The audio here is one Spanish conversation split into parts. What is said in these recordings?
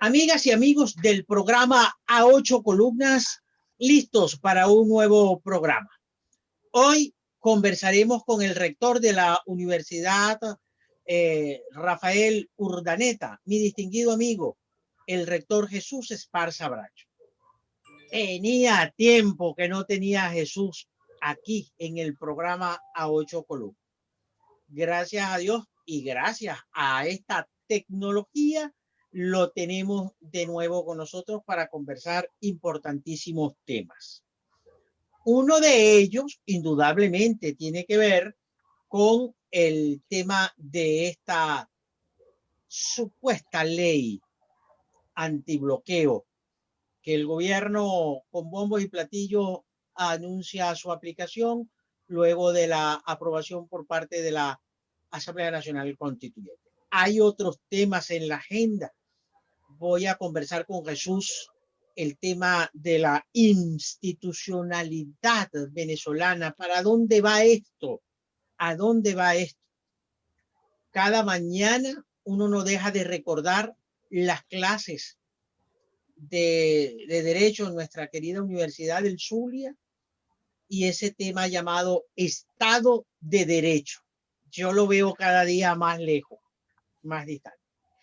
Amigas y amigos del programa A Ocho Columnas, listos para un nuevo programa. Hoy conversaremos con el rector de la Universidad Rafael Urdaneta, mi distinguido amigo, el rector Jesús Esparza Bracho. Tenía tiempo que no tenía a Jesús aquí en el programa A Ocho Columnas. Gracias a Dios y gracias a esta tecnología lo tenemos de nuevo con nosotros para conversar importantísimos temas. Uno de ellos, indudablemente, tiene que ver con el tema de esta supuesta ley antibloqueo que el gobierno con bombos y platillos anuncia su aplicación luego de la aprobación por parte de la Asamblea Nacional Constituyente. Hay otros temas en la agenda. Voy a conversar con Jesús el tema de la institucionalidad venezolana. ¿Para dónde va esto? ¿A dónde va esto? Cada mañana uno no deja de recordar las clases de Derecho en nuestra querida Universidad del Zulia y ese tema llamado Estado de Derecho. Yo lo veo cada día más lejos, más distante.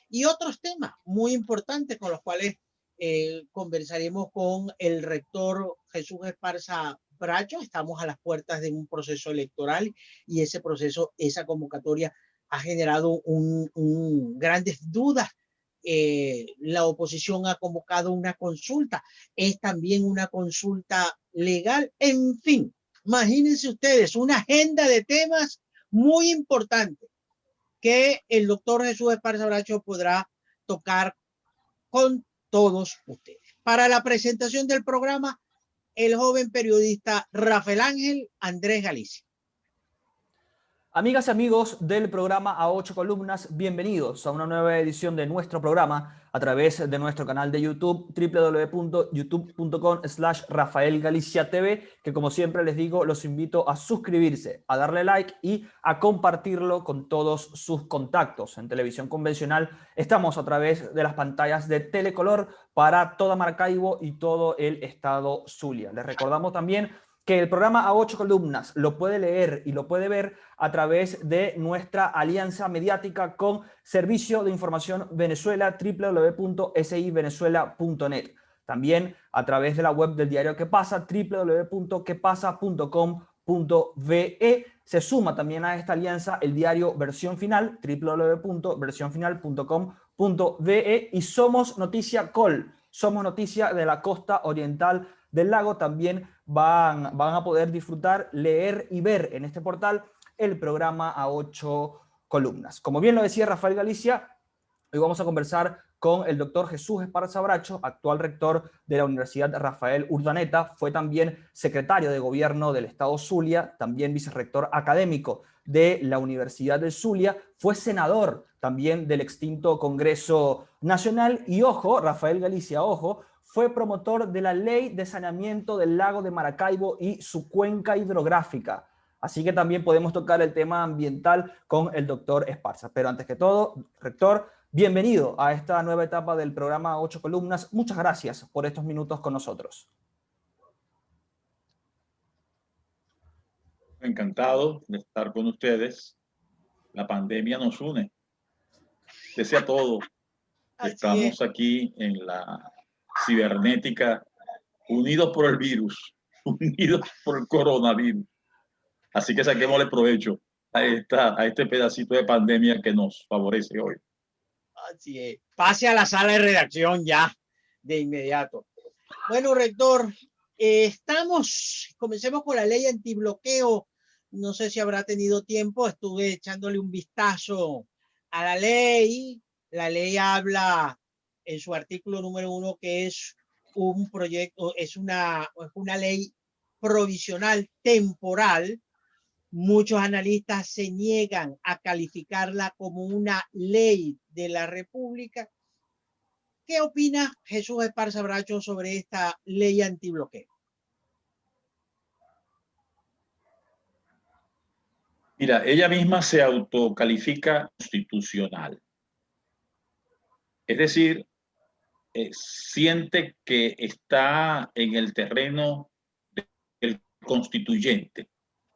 Y otros temas muy importantes con los cuales conversaremos con el rector Jesús Esparza Bracho. Estamos a las puertas de un proceso electoral y ese proceso, esa convocatoria ha generado grandes dudas. La oposición ha convocado una consulta, es también una consulta legal, en fin, imagínense ustedes una agenda de temas muy importantes que el doctor Jesús Esparza Bracho podrá tocar con todos ustedes. Para la presentación del programa, el joven periodista Rafael Ángel Andrés Galicia. Amigas y amigos del programa A Ocho Columnas, bienvenidos a una nueva edición de nuestro programa a través de nuestro canal de YouTube, www.youtube.com/RafaelGaliciaTV, que como siempre les digo, los invito a suscribirse, a darle like y a compartirlo con todos sus contactos. En televisión convencional estamos a través de las pantallas de Telecolor para toda Maracaibo y todo el estado Zulia. Les recordamos también que el programa A Ocho Columnas lo puede leer y lo puede ver a través de nuestra alianza mediática con Servicio de Información Venezuela, www.sivenezuela.net. También a través de la web del diario Que Pasa, www.quepasa.com.ve. Se suma también a esta alianza el diario Versión Final, www.versionfinal.com.ve. Y Somos Noticia Col, somos noticia de la costa oriental del lago. También van a poder disfrutar, leer y ver en este portal el programa A Ocho Columnas. Como bien lo decía Rafael Galicia, hoy vamos a conversar con el doctor Jesús Esparza Bracho, actual rector de la Universidad Rafael Urdaneta. Fue también secretario de gobierno del estado Zulia, también vicerrector académico de la Universidad del Zulia, fue senador también del extinto Congreso Nacional y, ojo, Rafael Galicia, ojo, fue promotor de la Ley de Saneamiento del Lago de Maracaibo y su cuenca hidrográfica. Así que también podemos tocar el tema ambiental con el doctor Esparza. Pero antes que todo, rector, bienvenido a esta nueva etapa del programa Ocho Columnas. Muchas gracias por estos minutos con nosotros. Encantado de estar con ustedes. La pandemia nos une. Pese a todo, estamos aquí en la cibernética, unidos por el virus, unidos por el coronavirus. Así que saquémosle provecho a este pedacito de pandemia que nos favorece hoy. Así es. Pase a la sala de redacción ya, de inmediato. Bueno, rector, comencemos con la ley antibloqueo. No sé si habrá tenido tiempo, estuve echándole un vistazo a la ley. La ley habla en su artículo número 1 que es un proyecto, es una ley provisional temporal. Muchos analistas se niegan a calificarla como una ley de la República. ¿Qué opina Jesús Esparza Bracho sobre esta ley antibloqueo? Mira, ella misma se autocalifica constitucional. Es decir, siente que está en el terreno del constituyente,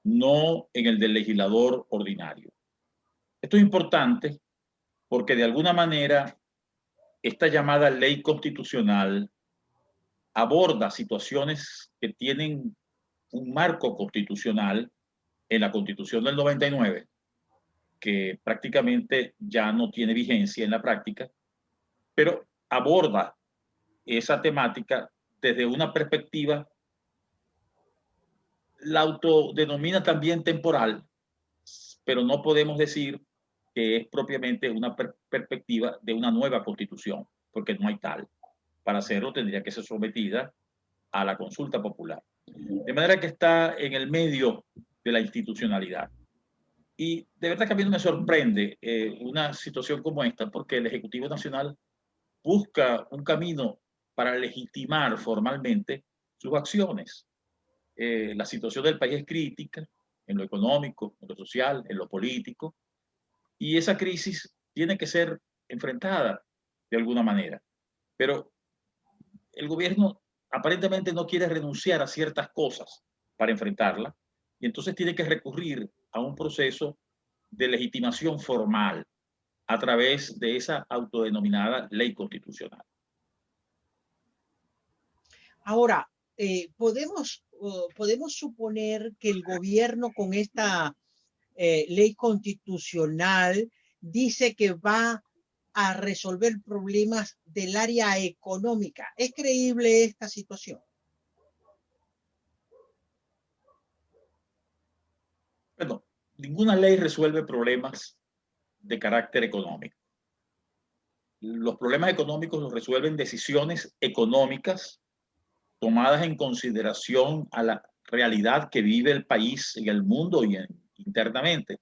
no en el del legislador ordinario. Esto es importante porque de alguna manera esta llamada ley constitucional aborda situaciones que tienen un marco constitucional en la Constitución del 99, que prácticamente ya no tiene vigencia en la práctica, pero aborda esa temática desde una perspectiva, la autodenomina también temporal, pero no podemos decir que es propiamente una perspectiva de una nueva constitución, porque no hay tal. Para hacerlo tendría que ser sometida a la consulta popular. De manera que está en el medio de la institucionalidad. Y de verdad que a mí no me sorprende una situación como esta, porque el Ejecutivo Nacional busca un camino para legitimar formalmente sus acciones. La situación del país es crítica en lo económico, en lo social, en lo político, y esa crisis tiene que ser enfrentada de alguna manera. Pero el gobierno aparentemente no quiere renunciar a ciertas cosas para enfrentarla, y entonces tiene que recurrir a un proceso de legitimación formal a través de esa autodenominada ley constitucional. Ahora, podemos suponer que el gobierno con esta ley constitucional dice que va a resolver problemas del área económica. ¿Es creíble esta situación? Bueno, ninguna ley resuelve problemas de carácter económico. Los problemas económicos los resuelven decisiones económicas tomadas en consideración a la realidad que vive el país en el mundo y internamente.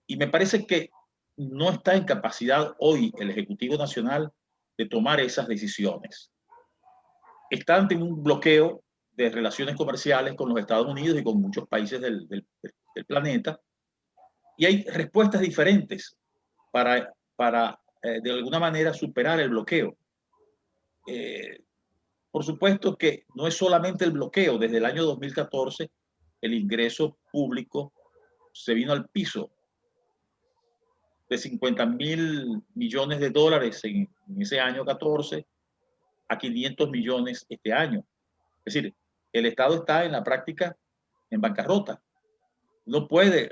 Y me parece que no está en capacidad hoy el Ejecutivo Nacional de tomar esas decisiones. Está ante un bloqueo de relaciones comerciales con los Estados Unidos y con muchos países del planeta, y hay respuestas diferentes para de alguna manera superar el bloqueo. Por supuesto que no es solamente el bloqueo. Desde el año 2014 el ingreso público se vino al piso de 50.000 millones de dólares en ese año 14 a 500 millones este año. Es decir, el Estado está en la práctica en bancarrota. No puede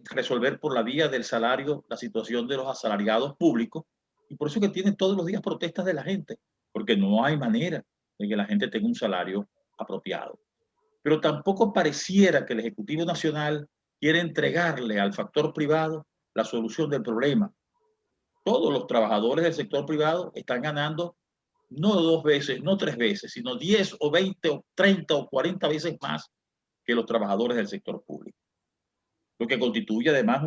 resolver por la vía del salario la situación de los asalariados públicos, y por eso que tiene todos los días protestas de la gente, porque no hay manera de que la gente tenga un salario apropiado. Pero tampoco pareciera que el Ejecutivo Nacional quiere entregarle al factor privado la solución del problema. Todos los trabajadores del sector privado están ganando no 2 veces, no 3 veces, sino 10 o 20 o 30 o 40 veces más que los trabajadores del sector público. Lo que constituye además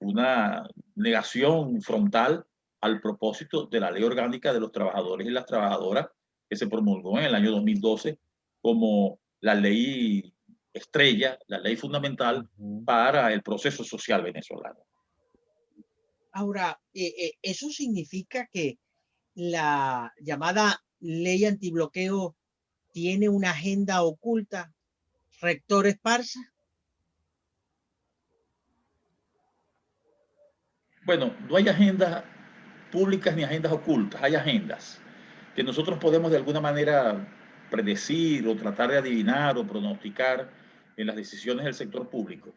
una negación frontal al propósito de la Ley Orgánica de los Trabajadores y las Trabajadoras, que se promulgó en el año 2012 como la ley estrella, la ley fundamental para el proceso social venezolano. Ahora, ¿eso significa que la llamada ley antibloqueo tiene una agenda oculta, rector Esparza? Bueno, no hay agendas públicas ni agendas ocultas, hay agendas que nosotros podemos de alguna manera predecir o tratar de adivinar o pronosticar en las decisiones del sector público.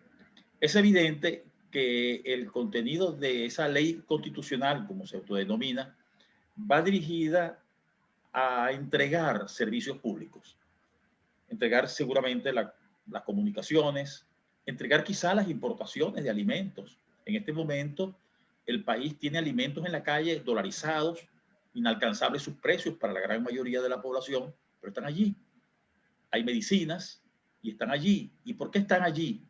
Es evidente que el contenido de esa ley constitucional, como se autodenomina, va dirigida a entregar servicios públicos, entregar seguramente las comunicaciones, entregar quizá las importaciones de alimentos. En este momento el país tiene alimentos en la calle dolarizados, inalcanzables sus precios para la gran mayoría de la población, pero están allí. Hay medicinas y están allí. ¿Y por qué están allí?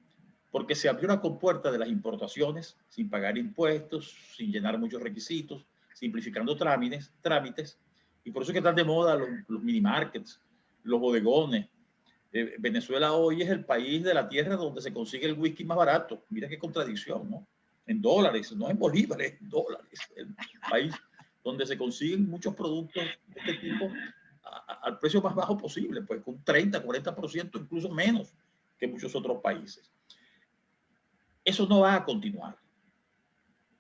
Porque se abrió la compuerta de las importaciones sin pagar impuestos, sin llenar muchos requisitos, simplificando trámites, y por eso es que están de moda los mini markets, los bodegones. Venezuela hoy es el país de la tierra donde se consigue el whisky más barato. Mira qué contradicción, ¿no? En dólares, no en bolívares, en dólares. El país donde se consiguen muchos productos de este tipo al precio más bajo posible, pues con 30, 40%, incluso menos que muchos otros países. Eso no va a continuar.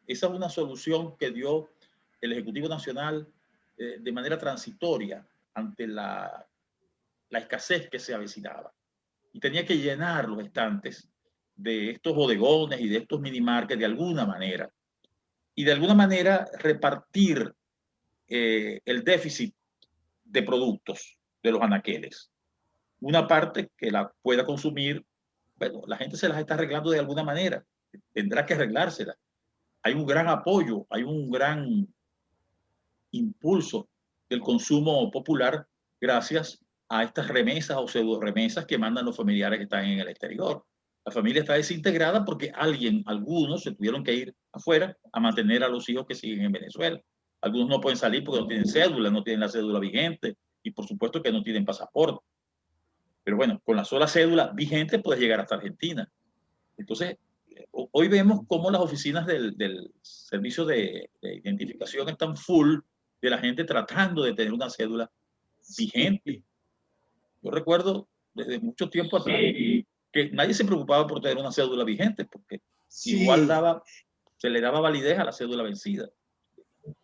Esa es una solución que dio el Ejecutivo Nacional de manera transitoria ante la escasez que se avecinaba. Y tenía que llenar los estantes de estos bodegones y de estos minimarkets de alguna manera. Y de alguna manera repartir el déficit de productos de los anaqueles. Una parte que la pueda consumir, bueno, la gente se las está arreglando de alguna manera, tendrá que arreglársela. Hay un gran apoyo, hay un gran impulso del consumo popular gracias a estas remesas o pseudo remesas que mandan los familiares que están en el exterior. La familia está desintegrada porque algunos se tuvieron que ir afuera a mantener a los hijos que siguen en Venezuela. Algunos no pueden salir porque no tienen cédula, no tienen la cédula vigente y por supuesto que no tienen pasaporte. Pero bueno, con la sola cédula vigente puedes llegar hasta Argentina. Entonces, hoy vemos cómo las oficinas del servicio de identificación están full de la gente tratando de tener una cédula vigente. Yo recuerdo desde mucho tiempo atrás que nadie se preocupaba por tener una cédula vigente porque igual se le daba validez a la cédula vencida,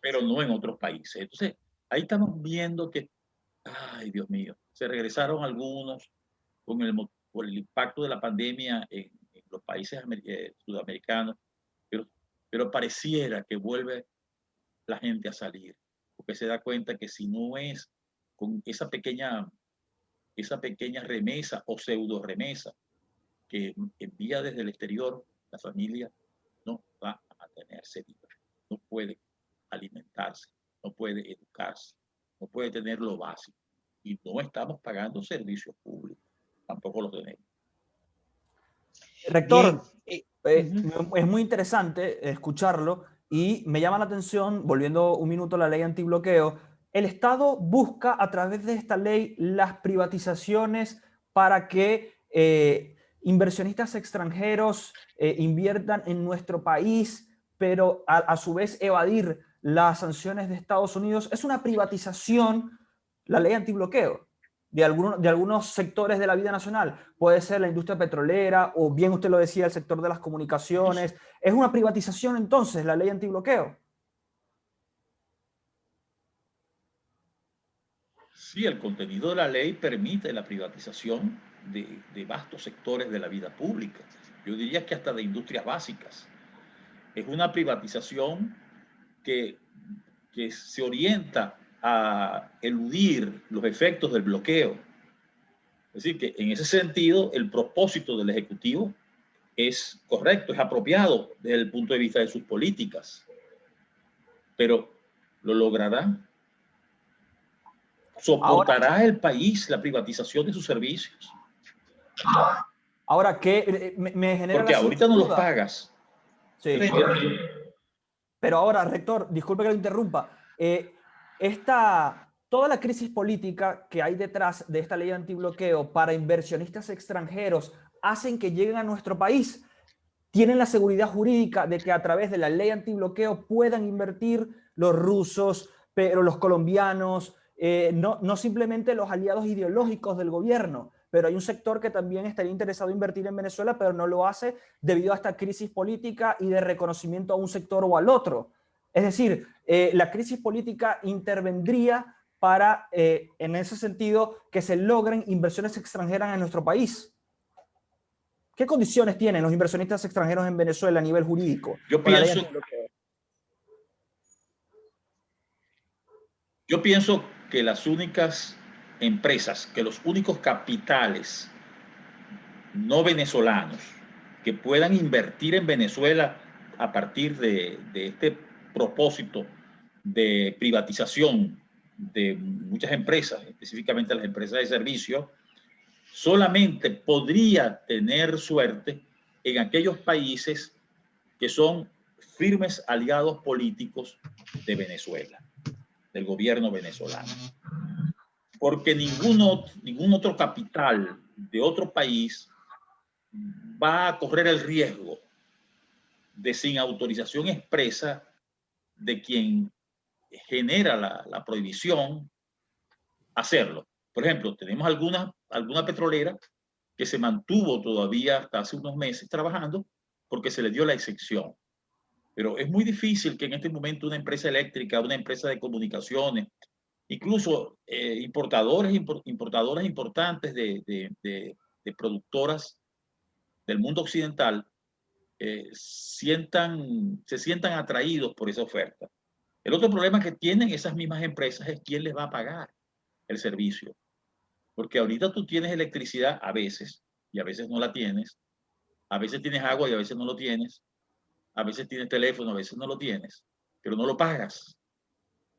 pero no en otros países. Entonces, ahí estamos viendo que, ay Dios mío, se regresaron algunos por el impacto de la pandemia en los países sudamericanos, pero pareciera que vuelve la gente a salir, porque se da cuenta que si no es con esa pequeña remesa o pseudo remesa que envía desde el exterior, la familia no va a mantenerse viva, no puede alimentarse, no puede educarse, no puede tener lo básico. Y no estamos pagando servicios públicos, tampoco los tenemos. Rector, es muy interesante escucharlo y me llama la atención, volviendo un minuto a la ley antibloqueo, el Estado busca a través de esta ley las privatizaciones para que inversionistas extranjeros inviertan en nuestro país, pero a su vez evadir las sanciones de Estados Unidos. Es una privatización, la ley antibloqueo, de algunos sectores de la vida nacional. Puede ser la industria petrolera o, bien usted lo decía, el sector de las comunicaciones. ¿Es una privatización entonces la ley antibloqueo? Sí, el contenido de la ley permite la privatización de vastos sectores de la vida pública. Yo diría que hasta de industrias básicas. Es una privatización que se orienta a eludir los efectos del bloqueo. Es decir, que en ese sentido el propósito del Ejecutivo es correcto, es apropiado desde el punto de vista de sus políticas. Pero ¿lo logrará? ¿Soportará el país la privatización de sus servicios? Ahora, ¿qué me genera? Porque ahorita no los pagas. Sí. Pero ahora, rector, disculpe que lo interrumpa. Toda la crisis política que hay detrás de esta ley antibloqueo para inversionistas extranjeros hacen que lleguen a nuestro país. Tienen la seguridad jurídica de que a través de la ley antibloqueo puedan invertir los rusos, pero los colombianos, no simplemente los aliados ideológicos del gobierno, pero hay un sector que también estaría interesado en invertir en Venezuela, pero no lo hace debido a esta crisis política y de reconocimiento a un sector o al otro. Es decir, la crisis política intervendría para, en ese sentido, que se logren inversiones extranjeras en nuestro país. ¿Qué condiciones tienen los inversionistas extranjeros en Venezuela a nivel jurídico? Yo pienso que las únicas empresas, que los únicos capitales no venezolanos que puedan invertir en Venezuela a partir de este propósito de privatización de muchas empresas, específicamente las empresas de servicio, solamente podría tener suerte en aquellos países que son firmes aliados políticos de Venezuela, del gobierno venezolano. Porque ningún otro capital de otro país va a correr el riesgo de, sin autorización expresa de quien genera la prohibición hacerlo. Por ejemplo, tenemos alguna petrolera que se mantuvo todavía hasta hace unos meses trabajando porque se le dio la excepción. Pero es muy difícil que en este momento una empresa eléctrica, una empresa de comunicaciones, incluso importadoras importantes de productoras del mundo occidental, se sientan atraídos por esa oferta. El otro problema que tienen esas mismas empresas es quién les va a pagar el servicio. Porque ahorita tú tienes electricidad a veces y a veces no la tienes. A veces tienes agua y a veces no lo tienes. A veces tienes teléfono, a veces no lo tienes, pero no lo pagas.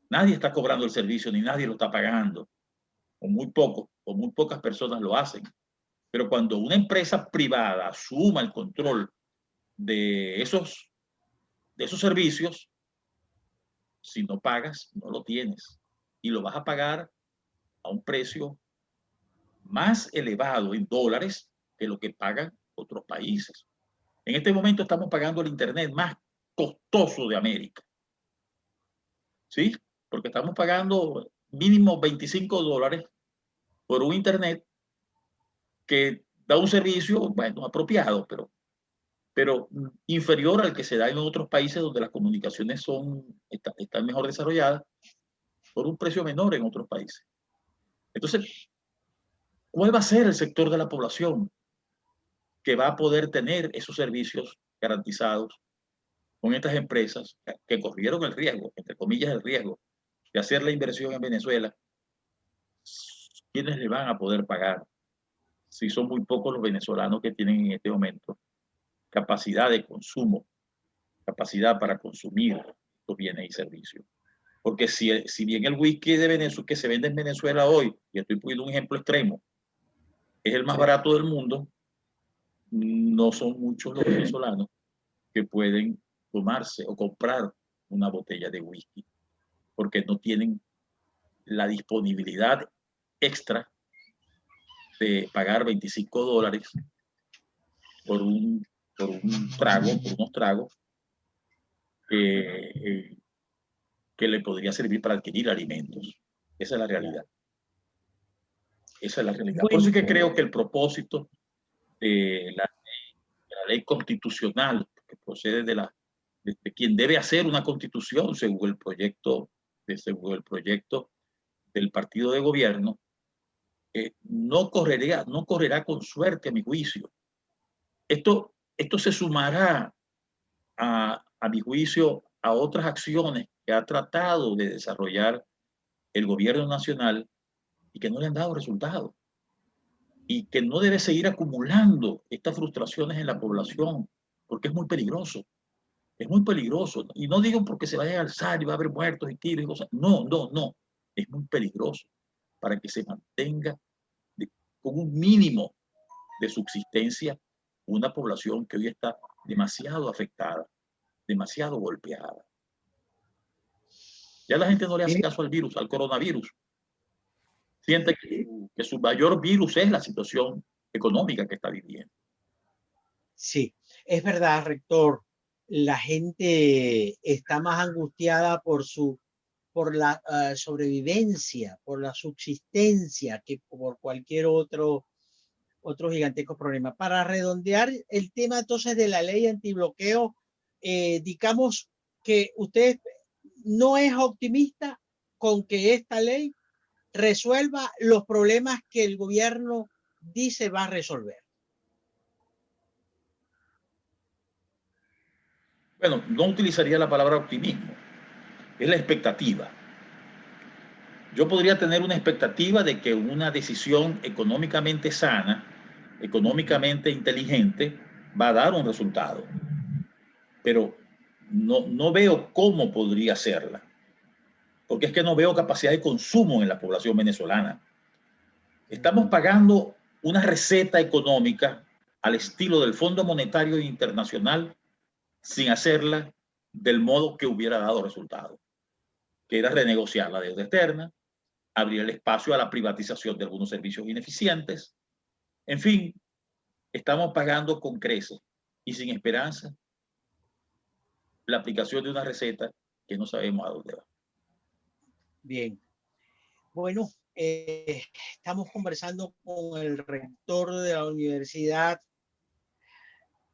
Nadie está cobrando el servicio ni nadie lo está pagando. O muy pocas personas lo hacen. Pero cuando una empresa privada asuma el control de esos servicios, si no pagas, no lo tienes. Y lo vas a pagar a un precio más elevado en dólares que lo que pagan otros países. En este momento estamos pagando el Internet más costoso de América. ¿Sí? Porque estamos pagando mínimo $25 por un Internet que da un servicio, bueno, apropiado, pero inferior al que se da en otros países donde las comunicaciones están mejor desarrolladas por un precio menor en otros países. Entonces, ¿cuál va a ser el sector de la población que va a poder tener esos servicios garantizados con estas empresas que corrieron el riesgo, entre comillas el riesgo, de hacer la inversión en Venezuela? ¿Quiénes le van a poder pagar si son muy pocos los venezolanos que tienen en este momento capacidad de consumo, capacidad para consumir los bienes y servicios? Porque si bien el whisky de Venezuela que se vende en Venezuela hoy, y estoy poniendo un ejemplo extremo, es el más barato del mundo, no son muchos los venezolanos que pueden tomarse o comprar una botella de whisky, porque no tienen la disponibilidad extra de pagar $25 por unos tragos que le podría servir para adquirir alimentos. Esa es la realidad. Esa es la realidad. Por eso es que creo que el propósito de la ley constitucional, que procede de quien debe hacer una constitución según el proyecto del partido de gobierno, no correrá con suerte, a mi juicio. Esto se sumará, a mi juicio, a otras acciones que ha tratado de desarrollar el gobierno nacional y que no le han dado resultados. Y que no debe seguir acumulando estas frustraciones en la población, porque es muy peligroso. Es muy peligroso. Y no digo porque se vaya a alzar y va a haber muertos y tiros y cosas. No, no, no. Es muy peligroso para que se mantenga con un mínimo de subsistencia una población que hoy está demasiado afectada, demasiado golpeada. Ya la gente no le hace caso al virus, al coronavirus. Siente que su mayor virus es la situación económica que está viviendo. Sí, es verdad, rector. La gente está más angustiada por la sobrevivencia, por la subsistencia, que por cualquier otro gigantesco problema. Para redondear el tema entonces de la ley antibloqueo, digamos que usted no es optimista con que esta ley resuelva los problemas que el gobierno dice va a resolver. Bueno, no utilizaría la palabra optimismo, es la expectativa. Yo podría tener una expectativa de que una decisión económicamente sana, económicamente inteligente, va a dar un resultado. Pero no veo cómo podría serla, porque es que no veo capacidad de consumo en la población venezolana. Estamos pagando una receta económica al estilo del Fondo Monetario Internacional sin hacerla del modo que hubiera dado resultado, que era renegociar la deuda externa, abrir el espacio a la privatización de algunos servicios ineficientes. En fin, estamos pagando con creces y sin esperanza la aplicación de una receta que no sabemos a dónde va. Bien. Bueno, estamos conversando con el rector de la universidad.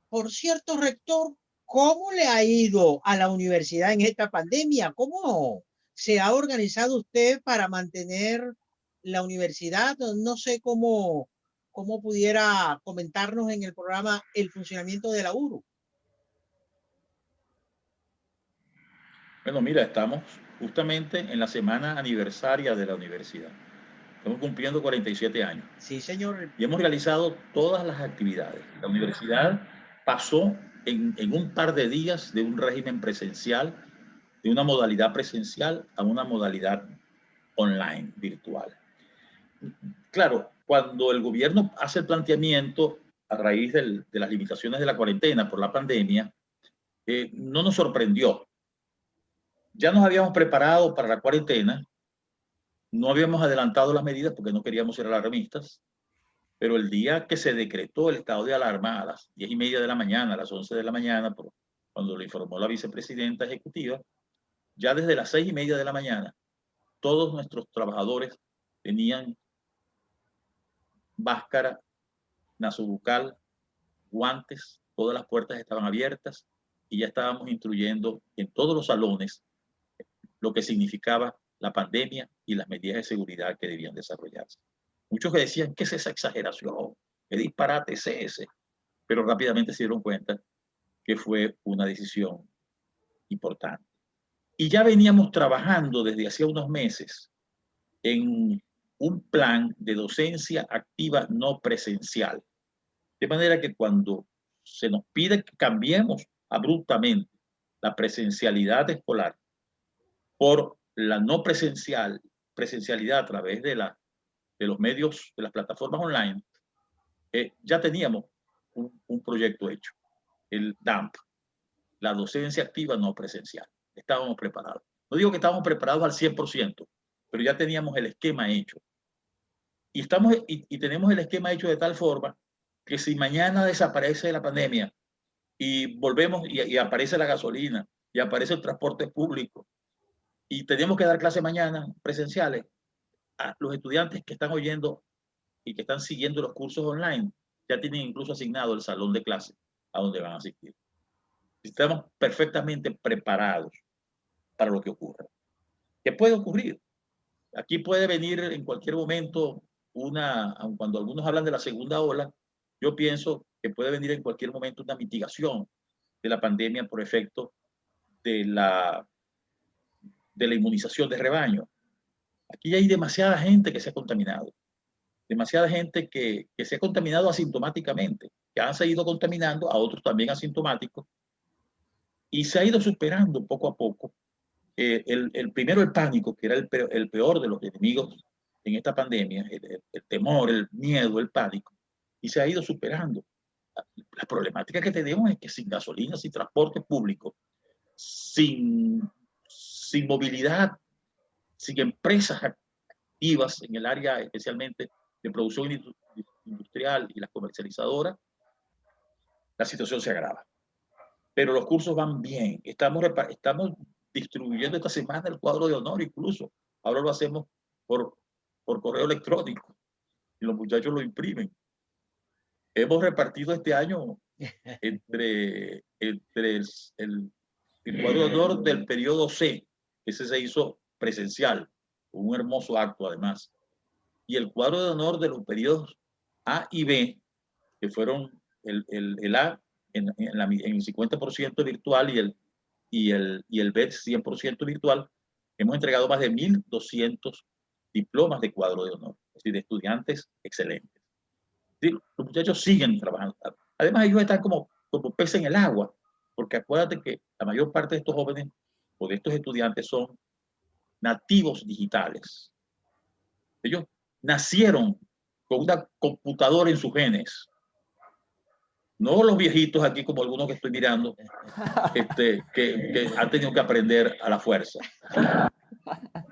Por cierto, rector, ¿cómo le ha ido a la universidad en esta pandemia? ¿Cómo se ha organizado usted para mantener la universidad? No sé cómo pudiera comentarnos en el programa el funcionamiento de la URU. Bueno, mira, estamos justamente en la semana aniversaria de la universidad. Estamos cumpliendo 47 años. Sí, señor. Y hemos realizado todas las actividades. La universidad pasó en un par de días de un régimen presencial, de una modalidad presencial a una modalidad online, virtual. Claro, cuando el gobierno hace el planteamiento a raíz de las limitaciones de la cuarentena por la pandemia, no nos sorprendió. Ya nos habíamos preparado para la cuarentena, no habíamos adelantado las medidas porque no queríamos ser alarmistas, pero el día que se decretó el estado de alarma a las 10:30 de la mañana, a las 11 de la mañana, cuando lo informó la vicepresidenta ejecutiva, ya desde las 6:30 de la mañana, todos nuestros trabajadores tenían máscara, nasobucal, guantes, todas las puertas estaban abiertas y ya estábamos instruyendo en todos los salones lo que significaba la pandemia y las medidas de seguridad que debían desarrollarse. Muchos que decían, ¿qué es esa exageración? ¿Qué disparate es ese? Pero rápidamente se dieron cuenta que fue una decisión importante. Y ya veníamos trabajando desde hacía unos meses en un plan de docencia activa no presencial. De manera que cuando se nos pide que cambiemos abruptamente la presencialidad escolar por la no presencialidad a través de los medios, de las plataformas online, ya teníamos un proyecto hecho, el DAMP, la docencia activa no presencial. Estábamos preparados. No digo que estábamos preparados al 100%, pero ya teníamos el esquema hecho. Y tenemos el esquema hecho de tal forma que si mañana desaparece la pandemia y volvemos y aparece la gasolina y aparece el transporte público y tenemos que dar clases mañana presenciales, a los estudiantes que están oyendo y que están siguiendo los cursos online ya tienen incluso asignado el salón de clase a donde van a asistir. Estamos perfectamente preparados para lo que ocurra. ¿Qué puede ocurrir? Aquí puede venir en cualquier momento cuando algunos hablan de la segunda ola, yo pienso que puede venir en cualquier momento una mitigación de la pandemia por efecto de la inmunización de rebaño. Aquí hay demasiada gente que se ha contaminado, demasiada gente que se ha contaminado asintomáticamente, que han seguido contaminando a otros también asintomáticos, y se ha ido superando poco a poco. Primero el pánico, que era el peor de los enemigos en esta pandemia, el temor, el miedo, el pánico, y se ha ido superando. La problemática que tenemos es que sin gasolina, sin transporte público, sin movilidad, sin empresas activas en el área especialmente de producción industrial y las comercializadoras, la situación se agrava. Pero los cursos van bien. Estamos distribuyendo esta semana el cuadro de honor incluso. Ahora lo hacemos por correo electrónico y los muchachos lo imprimen. Hemos repartido este año entre el cuadro de honor del periodo C, ese se hizo presencial, un hermoso acto además, y el cuadro de honor de los periodos A y B, que fueron el A en el 50% virtual y el B 100% virtual. Hemos entregado más de 1.200 diplomas de cuadro de honor, es decir, de estudiantes excelentes. ¿Sí? Los muchachos siguen trabajando. Además, ellos están como peces en el agua, porque acuérdate que la mayor parte de estos jóvenes o de estos estudiantes son nativos digitales. Ellos nacieron con una computadora en sus genes. No los viejitos aquí como algunos que estoy mirando, que han tenido que aprender a la fuerza.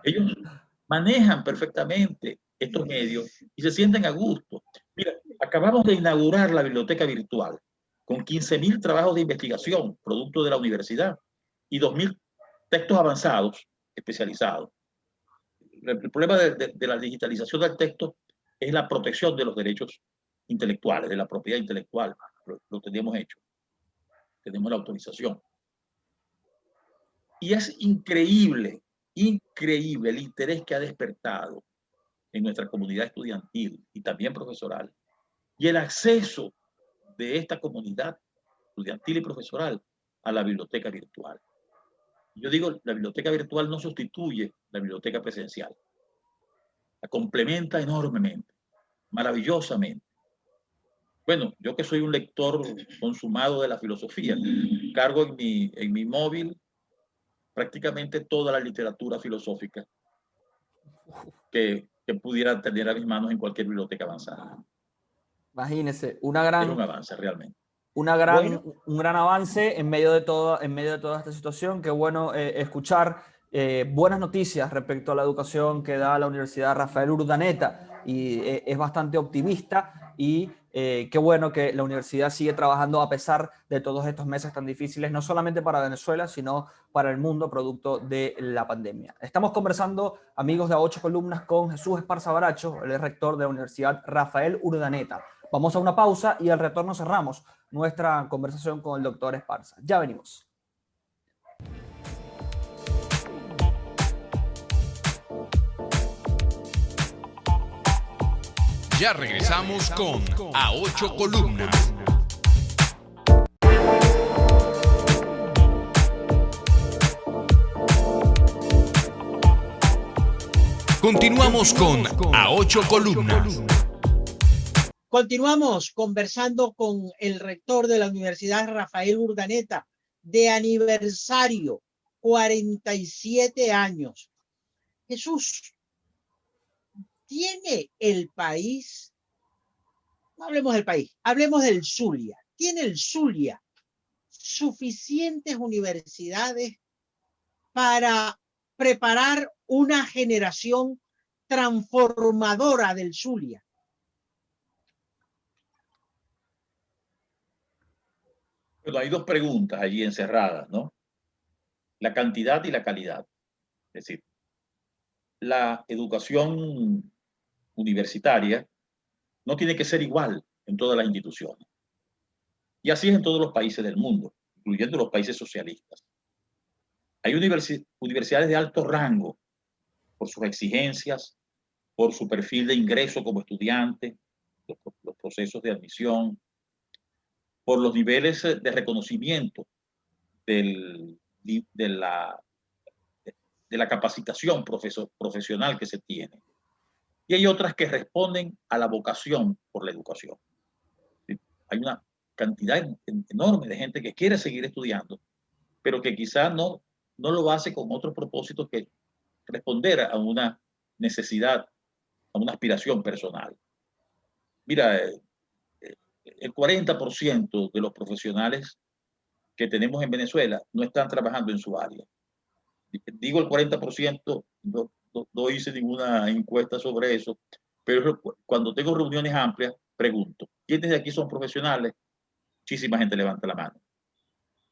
Ellos manejan perfectamente estos medios y se sienten a gusto. Mira, acabamos de inaugurar la biblioteca virtual con 15.000 trabajos de investigación, producto de la universidad, y 2.000 textos avanzados especializados. el problema de la digitalización del texto es la protección de los derechos intelectuales, de la propiedad intelectual. Lo tenemos hecho. Tenemos la autorización. Y es increíble, increíble el interés que ha despertado en nuestra comunidad estudiantil y también profesoral, y el acceso de esta comunidad estudiantil y profesoral a la biblioteca virtual. Yo digo, la biblioteca virtual no sustituye la biblioteca presencial. La complementa enormemente, maravillosamente. Bueno, yo que soy un lector consumado de la filosofía, cargo en mi móvil prácticamente toda la literatura filosófica que pudiera tener a mis manos en cualquier biblioteca avanzada. Imagínese, Es un avance realmente. un gran avance en medio de toda esta situación. Qué bueno escuchar buenas noticias respecto a la educación que da la Universidad Rafael Urdaneta, y es bastante optimista, y qué bueno que la universidad sigue trabajando a pesar de todos estos meses tan difíciles, no solamente para Venezuela, sino para el mundo, producto de la pandemia. Estamos conversando, amigos de A Ocho Columnas, con Jesús Esparza Baracho, el rector de la Universidad Rafael Urdaneta. Vamos a una pausa y al retorno cerramos nuestra conversación con el doctor Esparza. Ya venimos. Ya regresamos con A Ocho Columnas. Continuamos con A Ocho Columnas. Continuamos conversando con el rector de la Universidad Rafael Urdaneta, de aniversario, 47 años. Jesús, ¿tiene el país, no hablemos del país, hablemos del Zulia, ¿tiene el Zulia suficientes universidades para preparar una generación transformadora del Zulia? Bueno, hay dos preguntas allí encerradas, ¿no? La cantidad y la calidad. Es decir, la educación universitaria no tiene que ser igual en todas las instituciones. Y así es en todos los países del mundo, incluyendo los países socialistas. Hay universidades de alto rango por sus exigencias, por su perfil de ingreso como estudiante, los procesos de admisión, por los niveles de reconocimiento de la capacitación profesional que se tiene. Y hay otras que responden a la vocación por la educación. Hay una cantidad enorme de gente que quiere seguir estudiando, pero que quizás no lo hace con otro propósito que responder a una necesidad, a una aspiración personal. Mira, el 40% de los profesionales que tenemos en Venezuela no están trabajando en su área. Digo el 40%, no hice ninguna encuesta sobre eso, pero cuando tengo reuniones amplias, pregunto, ¿quiénes de aquí son profesionales? Muchísima gente levanta la mano.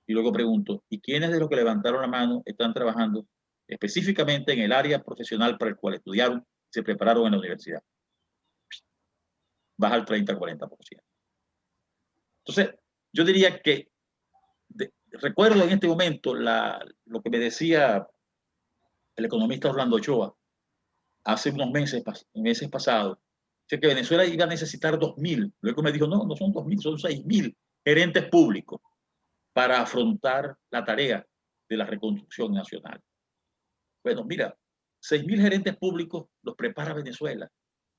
Y luego pregunto, ¿y quiénes de los que levantaron la mano están trabajando específicamente en el área profesional para el cual estudiaron, se prepararon en la universidad? Baja al 30-40%. Entonces, yo diría que recuerdo en este momento lo que me decía el economista Orlando Ochoa hace unos meses pasados, que Venezuela iba a necesitar 2.000. Luego me dijo, no son 2.000, son 6.000 gerentes públicos para afrontar la tarea de la reconstrucción nacional. Bueno, mira, 6.000 gerentes públicos los prepara Venezuela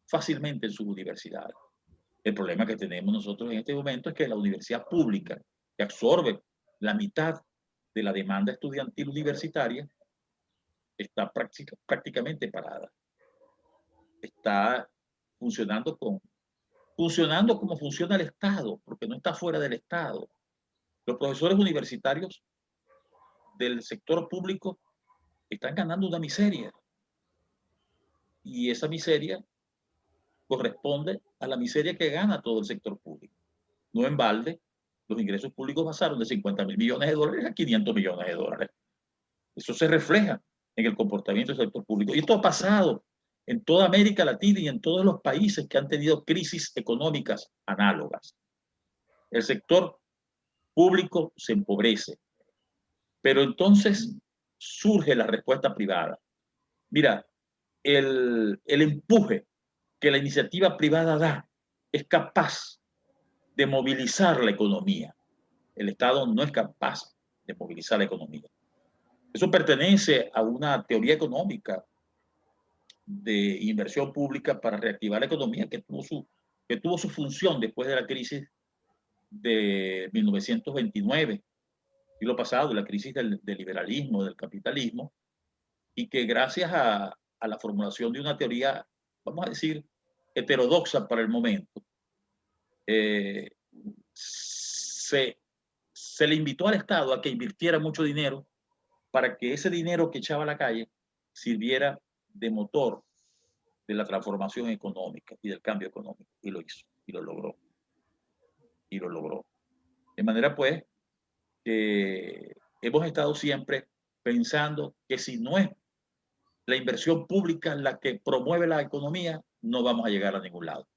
fácilmente en sus universidades. El problema que tenemos nosotros en este momento es que la universidad pública, que absorbe la mitad de la demanda estudiantil universitaria, está prácticamente parada. Está funcionando como funciona el Estado, porque no está fuera del Estado. Los profesores universitarios del sector público están ganando una miseria. Y esa miseria corresponde a la miseria que gana todo el sector público. No en balde, los ingresos públicos pasaron de 50.000 millones de dólares a 500 millones de dólares. Eso se refleja en el comportamiento del sector público. Y esto ha pasado en toda América Latina y en todos los países que han tenido crisis económicas análogas. El sector público se empobrece, pero entonces surge la respuesta privada. Mira, el empuje que la iniciativa privada da es capaz de movilizar la economía. El Estado no es capaz de movilizar la economía. Eso pertenece a una teoría económica de inversión pública para reactivar la economía que tuvo su función después de la crisis de 1929, siglo pasado, la crisis del liberalismo, del capitalismo, y que gracias a la formulación de una teoría, vamos a decir, heterodoxa para el momento, se le invitó al Estado a que invirtiera mucho dinero para que ese dinero que echaba a la calle sirviera de motor de la transformación económica y del cambio económico. Y lo hizo, y lo logró. Y lo logró. De manera, pues, que hemos estado siempre pensando que si no es la inversión pública la que promueve la economía, no vamos a llegar a ningún lado.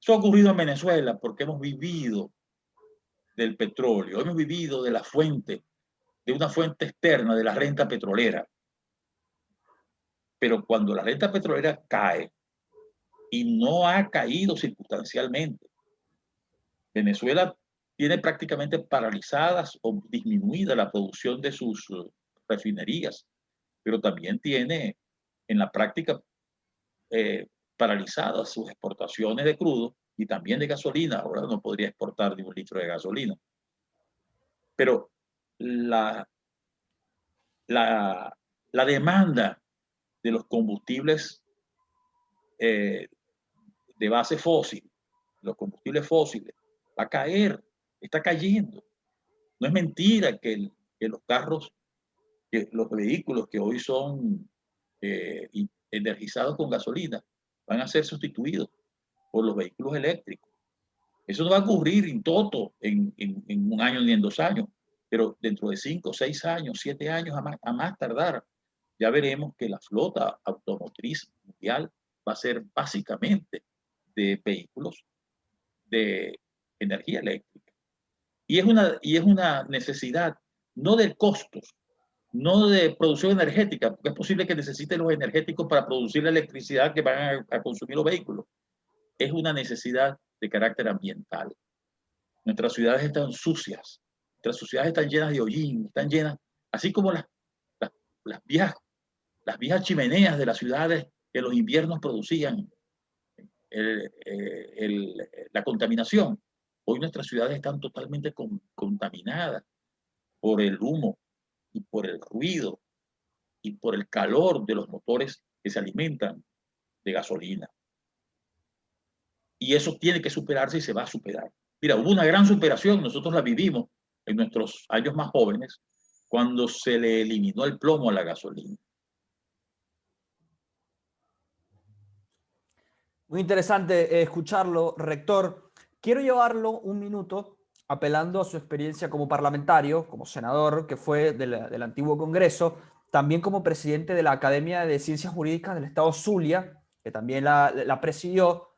Eso ha ocurrido en Venezuela porque hemos vivido del petróleo, hemos vivido de la fuente, de una fuente externa, de la renta petrolera. Pero cuando la renta petrolera cae, y no ha caído circunstancialmente, Venezuela tiene prácticamente paralizadas o disminuida la producción de sus refinerías, pero también tiene en la práctica paralizadas sus exportaciones de crudo y también de gasolina. Ahora no podría exportar ni un litro de gasolina. Pero la demanda de los combustibles de base fósil, los combustibles fósiles, va a caer, está cayendo. No es mentira que los carros, que los vehículos que hoy son energizados con gasolina, van a ser sustituidos por los vehículos eléctricos. Eso no va a ocurrir in toto en un año ni en 2 años, pero dentro de 5, 6 años, 7 años a más tardar, ya veremos que la flota automotriz mundial va a ser básicamente de vehículos de energía eléctrica. Y es una necesidad, no de costos, no de producción energética, porque es posible que necesiten los energéticos para producir la electricidad que van a consumir los vehículos. Es una necesidad de carácter ambiental. Nuestras ciudades están sucias, nuestras ciudades están llenas de hollín, están llenas, así como las viejas chimeneas de las ciudades que en los inviernos producían la contaminación. Hoy nuestras ciudades están totalmente contaminadas por el humo y por el ruido y por el calor de los motores que se alimentan de gasolina. Y eso tiene que superarse y se va a superar. Mira, hubo una gran superación, nosotros la vivimos en nuestros años más jóvenes, cuando se le eliminó el plomo a la gasolina. Muy interesante escucharlo, rector. Quiero llevarlo un minuto apelando a su experiencia como parlamentario, como senador, que fue del antiguo Congreso, también como presidente de la Academia de Ciencias Jurídicas del Estado Zulia, que también la presidió.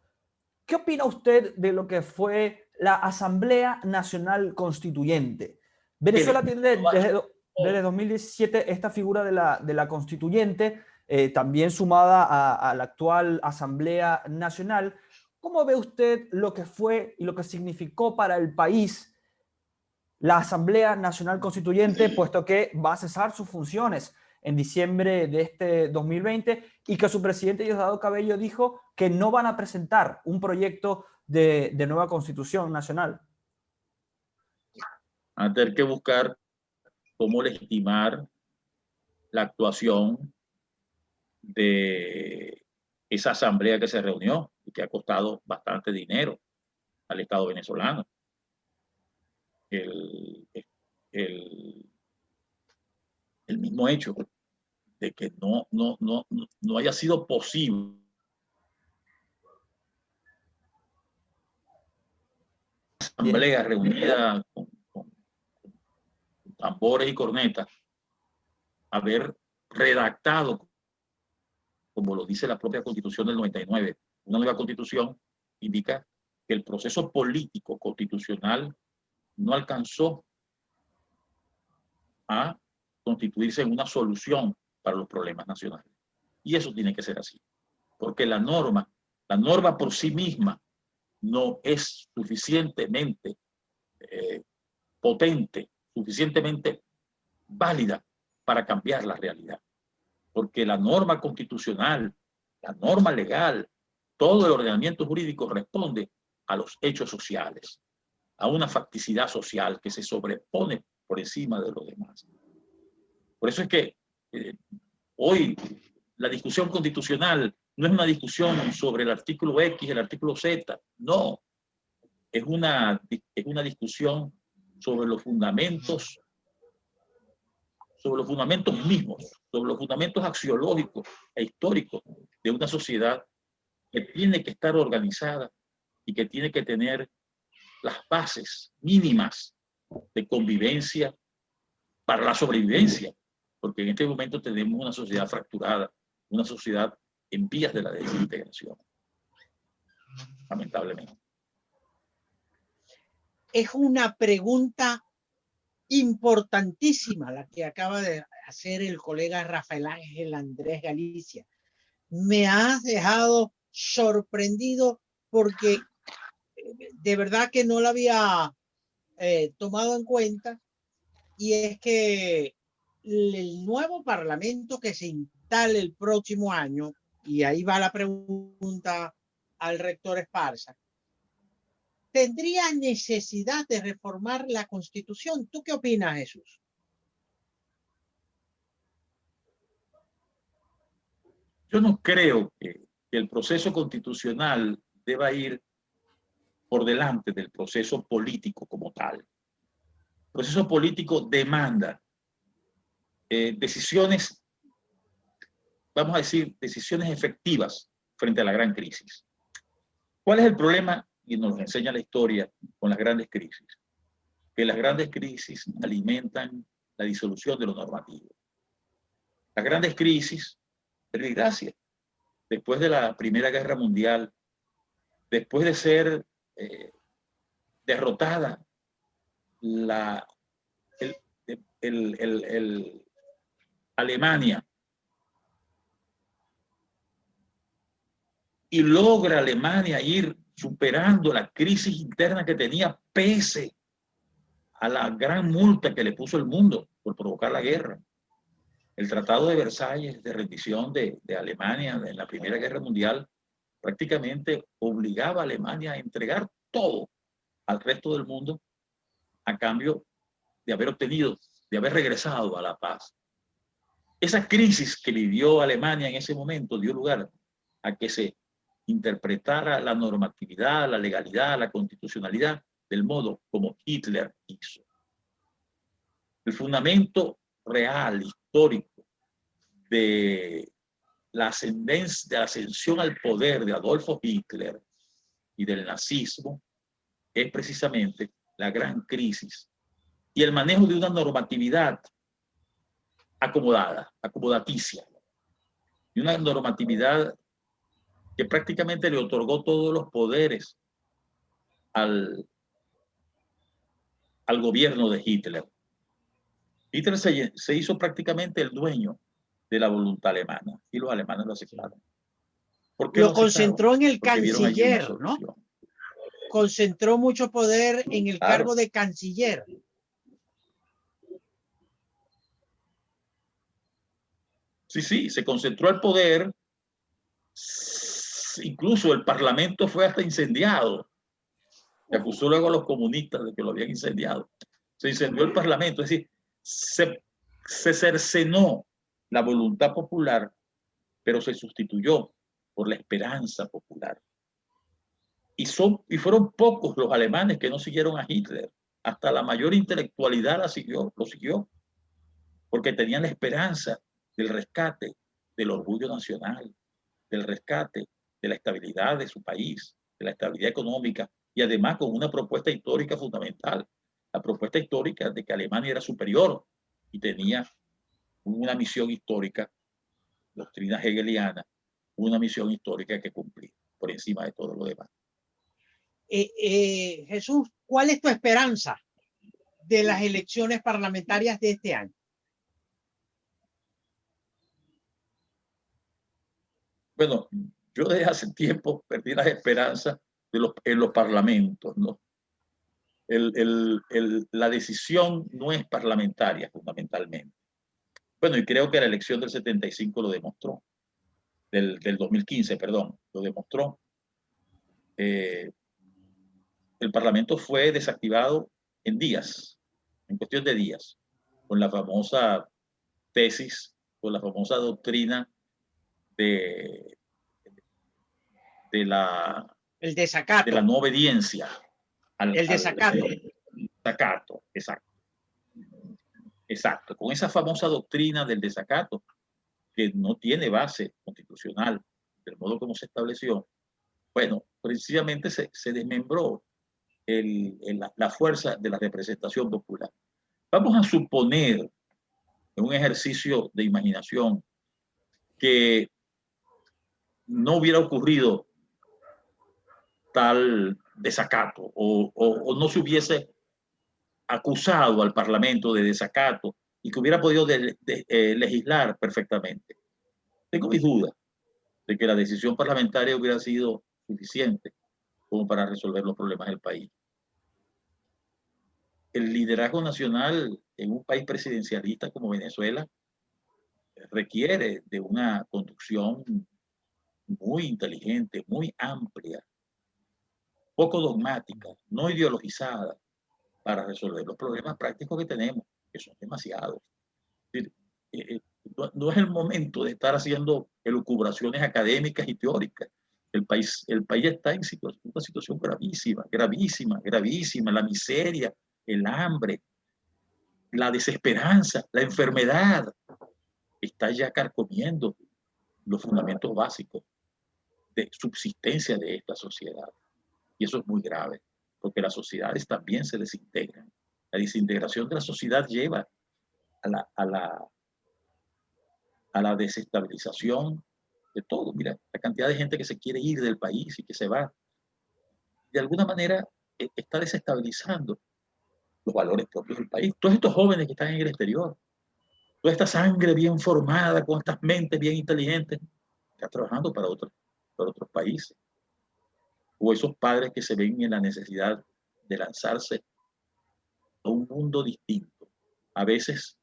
¿Qué opina usted de lo que fue la Asamblea Nacional Constituyente? Venezuela tiene desde 2017 esta figura de la constituyente, también sumada a la actual Asamblea Nacional. ¿Cómo ve usted lo que fue y lo que significó para el país la Asamblea Nacional Constituyente, puesto que va a cesar sus funciones en diciembre de este 2020 y que su presidente Diosdado Cabello dijo que no van a presentar un proyecto de nueva Constitución Nacional? Van a tener que buscar cómo legitimar la actuación de esa asamblea que se reunió y que ha costado bastante dinero al Estado venezolano. El mismo hecho de que no haya sido posible asamblea reunida con tambores y cornetas haber redactado, como lo dice la propia Constitución del 99. Una nueva Constitución indica que el proceso político constitucional no alcanzó a constituirse en una solución para los problemas nacionales. Y eso tiene que ser así, porque la norma por sí misma no es suficientemente potente, suficientemente válida para cambiar la realidad. Porque la norma constitucional, la norma legal, todo el ordenamiento jurídico responde a los hechos sociales, a una facticidad social que se sobrepone por encima de lo demás. Por eso es que hoy la discusión constitucional no es una discusión sobre el artículo X, el artículo Z, no. Es una discusión sobre los fundamentos mismos, sobre los fundamentos axiológicos e históricos de una sociedad que tiene que estar organizada y que tiene que tener las bases mínimas de convivencia para la sobrevivencia, porque en este momento tenemos una sociedad fracturada, una sociedad en vías de la desintegración, lamentablemente. Es una pregunta importantísima la que acaba de hacer el colega Rafael Ángel Andrés Galicia. Me has dejado sorprendido porque de verdad que no la había tomado en cuenta, y es que el nuevo parlamento que se instale el próximo año, y ahí va la pregunta al rector Esparza, ¿tendría necesidad de reformar la Constitución? ¿Tú qué opinas, Jesús? Yo no creo que el proceso constitucional deba ir por delante del proceso político como tal. El proceso político demanda decisiones, vamos a decir, decisiones efectivas frente a la gran crisis. ¿Cuál es el problema? Y nos lo enseña la historia con las grandes crisis. Que las grandes crisis alimentan la disolución de lo normativo. Las grandes crisis, por desgracia, después de la Primera Guerra Mundial, después de ser derrotada Alemania, y logra Alemania ir superando la crisis interna que tenía pese a la gran multa que le puso el mundo por provocar la guerra. El Tratado de Versalles de rendición de Alemania en la Primera Guerra Mundial prácticamente obligaba a Alemania a entregar todo al resto del mundo a cambio de haber obtenido, de haber regresado a la paz. Esa crisis que vivió Alemania en ese momento dio lugar a que se interpretara la normatividad, la legalidad, la constitucionalidad del modo como Hitler hizo. El fundamento real, histórico, de la ascendencia, de la ascensión al poder de Adolfo Hitler y del nazismo es precisamente la gran crisis y el manejo de una normatividad acomodada, acomodaticia, y una normatividad que prácticamente le otorgó todos los poderes al gobierno de Hitler. Hitler se hizo prácticamente el dueño de la voluntad alemana y los alemanes lo aceptaron. Lo concentró en el canciller, ¿no? ¿no? Concentró mucho poder en el cargo de canciller. Sí, se concentró el poder. Incluso el parlamento fue hasta incendiado. Se acusó luego a los comunistas de que lo habían incendiado. Se incendió el parlamento, es decir, se cercenó la voluntad popular, pero se sustituyó por la esperanza popular. Y fueron pocos los alemanes que no siguieron a Hitler. Hasta la mayor intelectualidad lo siguió, porque tenían la esperanza del rescate del orgullo nacional, del rescate de la estabilidad de su país, de la estabilidad económica, y además con una propuesta histórica fundamental, la propuesta histórica de que Alemania era superior y tenía una misión histórica, doctrina hegeliana, una misión histórica que cumplir por encima de todo lo demás. Jesús, ¿cuál es tu esperanza de las elecciones parlamentarias de este año? Bueno, yo desde hace tiempo perdí las esperanzas en los parlamentos, ¿no? La decisión no es parlamentaria, fundamentalmente. Bueno, y creo que la elección del 75 lo demostró, del 2015, perdón, lo demostró. El Parlamento fue desactivado en días, en cuestión de días, con la famosa tesis, con la famosa doctrina de la desacato. De la no obediencia. El desacato. Desacato, exacto. Exacto, con esa famosa doctrina del desacato, que no tiene base constitucional, del modo como se estableció, bueno, precisamente se desmembró la fuerza de la representación popular. Vamos a suponer, en un ejercicio de imaginación, que no hubiera ocurrido tal desacato o no se hubiese acusado al Parlamento de desacato y que hubiera podido legislar perfectamente. Tengo mis dudas de que la decisión parlamentaria hubiera sido suficiente como para resolver los problemas del país. El liderazgo nacional en un país presidencialista como Venezuela requiere de una conducción muy inteligente, muy amplia, poco dogmática, no ideologizada, para resolver los problemas prácticos que tenemos, que son demasiados. No es el momento de estar haciendo elucubraciones académicas y teóricas. El país está en una situación gravísima, gravísima, gravísima. La miseria, el hambre, la desesperanza, la enfermedad, está ya carcomiendo los fundamentos básicos de subsistencia de esta sociedad. Y eso es muy grave, porque las sociedades también se desintegran. La desintegración de la sociedad lleva a la desestabilización de todo. Mira, la cantidad de gente que se quiere ir del país y que se va, de alguna manera está desestabilizando los valores propios del país. Todos estos jóvenes que están en el exterior, toda esta sangre bien formada, con estas mentes bien inteligentes, está trabajando para otros países. O esos padres que se ven en la necesidad de lanzarse a un mundo distinto, a veces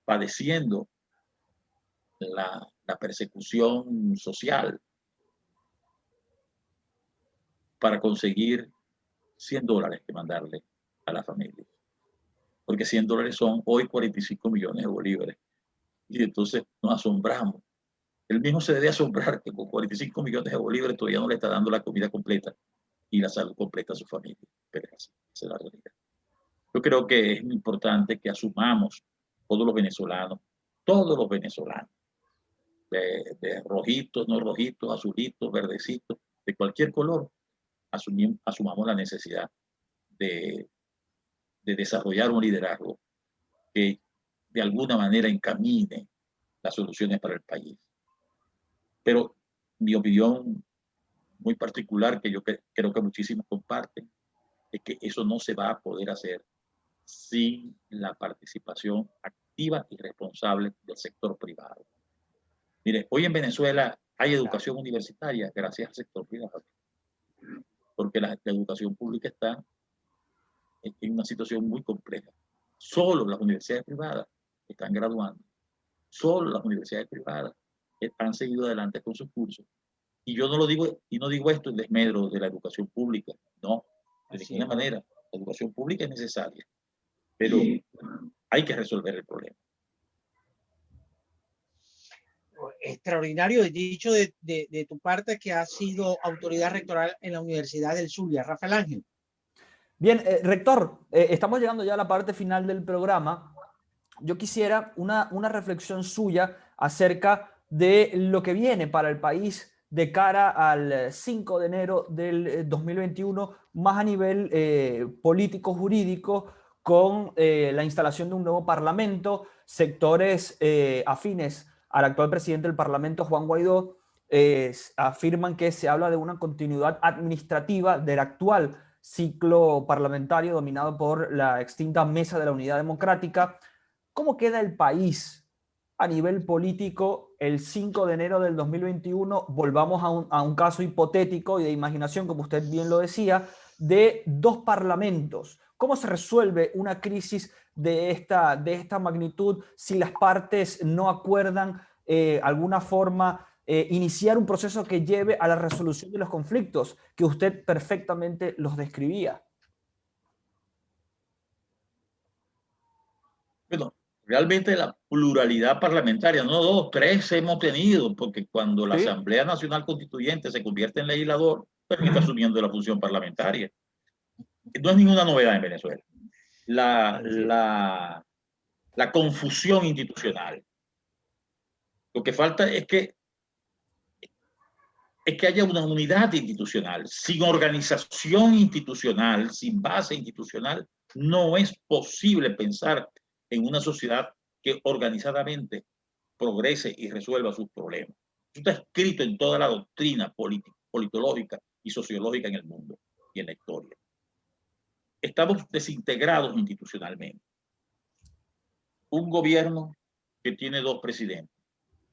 padeciendo la persecución social para conseguir $100 que mandarle a la familia. Porque $100 son hoy 45 millones de bolívares. Y entonces nos asombramos. Él mismo se debe asombrar que con 45 millones de bolívares todavía no le está dando la comida completa y la salud completa a su familia. Pero esa es la realidad. Yo creo que es importante que asumamos todos los venezolanos, de rojitos, no rojitos, azulitos, verdecitos, de cualquier color, asumamos la necesidad de desarrollar un liderazgo que de alguna manera encamine las soluciones para el país. Pero mi opinión muy particular, que yo creo que muchísimos comparten, es que eso no se va a poder hacer sin la participación activa y responsable del sector privado. Mire, hoy en Venezuela hay educación universitaria gracias al sector privado, porque la educación pública está en una situación muy compleja. Solo las universidades privadas están graduando, solo las universidades privadas han seguido adelante con sus cursos. Y yo no lo digo, y no digo esto en desmedro de la educación pública, no, de ninguna manera. La educación pública es necesaria, pero hay que resolver el problema. Extraordinario el dicho de tu parte, que has sido autoridad rectoral en la Universidad del Zulia. Rafael Ángel. Bien, rector, estamos llegando ya a la parte final del programa. Yo quisiera una reflexión suya acerca de lo que viene para el país de cara al 5 de enero del 2021, más a nivel político-jurídico. con la instalación de un nuevo parlamento. Sectores afines al actual presidente del parlamento, Juan Guaidó, afirman que se habla de una continuidad administrativa del actual ciclo parlamentario dominado por la extinta Mesa de la Unidad Democrática. ¿Cómo queda el país a nivel político el 5 de enero del 2021? Volvamos a un caso hipotético y de imaginación, como usted bien lo decía, de dos parlamentos. ¿Cómo se resuelve una crisis de esta magnitud si las partes no acuerdan alguna forma iniciar un proceso que lleve a la resolución de los conflictos que usted perfectamente los describía? Bueno, realmente la pluralidad parlamentaria, no dos, tres hemos tenido, porque cuando la ¿Sí? Asamblea Nacional Constituyente se convierte en legislador, también está asumiendo la función parlamentaria. No es ninguna novedad en Venezuela. La confusión institucional. Lo que falta es que haya una unidad institucional. Sin organización institucional, sin base institucional, no es posible pensar en una sociedad que organizadamente progrese y resuelva sus problemas. Esto está escrito en toda la doctrina politológica y sociológica en el mundo y en la historia. Estamos desintegrados institucionalmente. Un gobierno que tiene dos presidentes.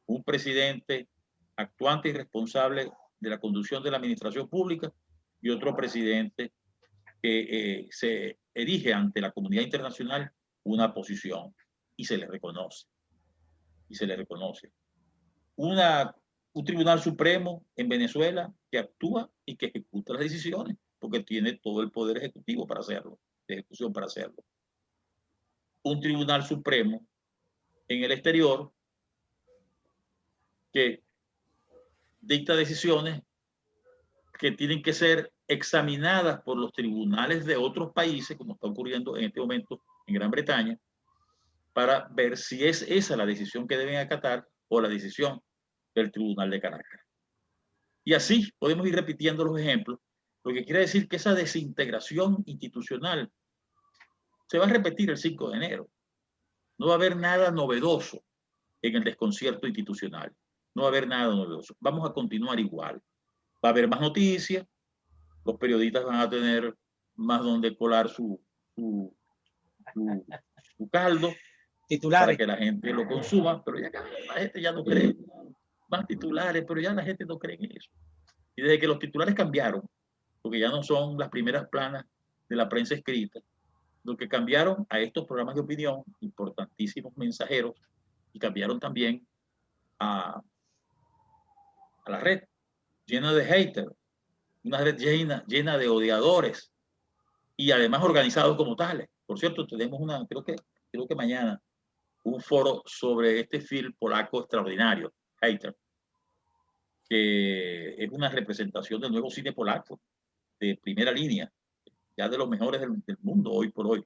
Un presidente actuante y responsable de la conducción de la administración pública y otro presidente que se erige ante la comunidad internacional una posición y se le reconoce. Y se le reconoce. Un tribunal supremo en Venezuela que actúa y que ejecuta las decisiones porque tiene todo el poder ejecutivo para hacerlo, de ejecución para hacerlo. Un tribunal supremo en el exterior que dicta decisiones que tienen que ser examinadas por los tribunales de otros países, como está ocurriendo en este momento en Gran Bretaña, para ver si es esa la decisión que deben acatar o la decisión del Tribunal de Caracas. Y así podemos ir repitiendo los ejemplos, lo que quiere decir que esa desintegración institucional se va a repetir el 5 de enero. No va a haber nada novedoso en el desconcierto institucional. No va a haber nada novedoso. Vamos a continuar igual. Va a haber más noticias, los periodistas van a tener más donde colar su caldo Titulares. para que la gente lo consuma, pero ya la gente ya no cree. Más titulares, pero ya la gente no cree en eso. Y desde que los titulares cambiaron, porque ya no son las primeras planas de la prensa escrita, lo que cambiaron a estos programas de opinión, importantísimos mensajeros, y cambiaron también a la red llena de haters, una red llena de odiadores y además organizados como tales. Por cierto, tenemos creo que mañana, un foro sobre este film polaco extraordinario, Hater, que es una representación del nuevo cine polaco de primera línea, ya de los mejores del mundo hoy por hoy.